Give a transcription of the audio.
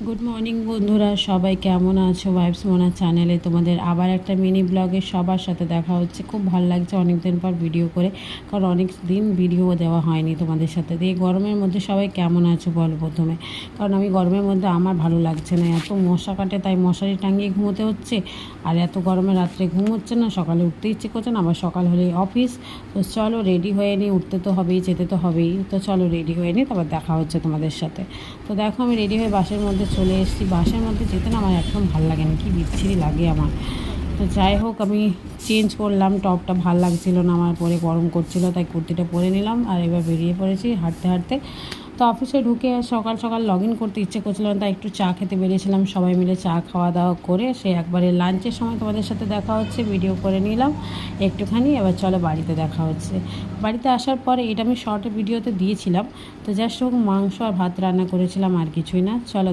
Good morning বন্ধুরা, সবাই কেমন আছো? ভাইবস মোনা চ্যানেলে তোমাদের আবার একটা মিনি ব্লগে সবার সাথে দেখা হচ্ছে। খুব ভালো লাগছে অনেক দিন পর ভিডিও করে, কারণ অনেক দিন ভিডিও দেওয়া হয়নি তোমাদের সাথে। এই গরমের মধ্যে সবাই কেমন আছো বলো প্রথমে, কারণ আমি গরমের মধ্যে আমার ভালো লাগছে না, এত মশা কাটে, তাই মশারি টাঙিয়ে ঘুমোতে হচ্ছে। আর এত গরমে রাত্রে ঘুম হচ্ছে না, সকালে উঠতে ইচ্ছে করছে না, আবার সকাল হলেই অফিস। তো চলো রেডি হয়ে নিই, উঠতে তো হবেই, যেতে তো হবেই। তো চলো রেডি হয়ে নিই, তারপর দেখা হচ্ছে তোমাদের সাথে। তো দেখো আমি রেডি হয়ে বাসের মধ্যে চলে এসেছি। বাসের মধ্যে যেতে না আমার একদম ভালো লাগে না, কি বিচ্ছিরি লাগে আমার। তো যাই হোক, আমি চেঞ্জ করলাম, টপটা ভাল লাগছিল না আমার, পরে গরম করছিল, তাই কুর্তিটা পরে নিলাম। আর এবার বেরিয়ে পড়েছি হাঁটতে হাঁটতে। তো অফিসে ঢুকে সকাল সকাল লগ ইন করতে ইচ্ছে করছিল না, তাই একটু চা খেতে বেরিয়েছিলাম। সবাই মিলে চা খাওয়া দাওয়া করে সে একবারে লাঞ্চের সময় তোমাদের সাথে দেখা হচ্ছে, ভিডিও করে নিলাম একটুখানি। এবার চলো বাড়িতে দেখা হচ্ছে। বাড়িতে আসার পরে এটা আমি শর্ট ভিডিওতে দিয়েছিলাম। তো জাস্ট হোক, মাংস আর ভাত রান্না করেছিলাম, আর কিছুই না। চলো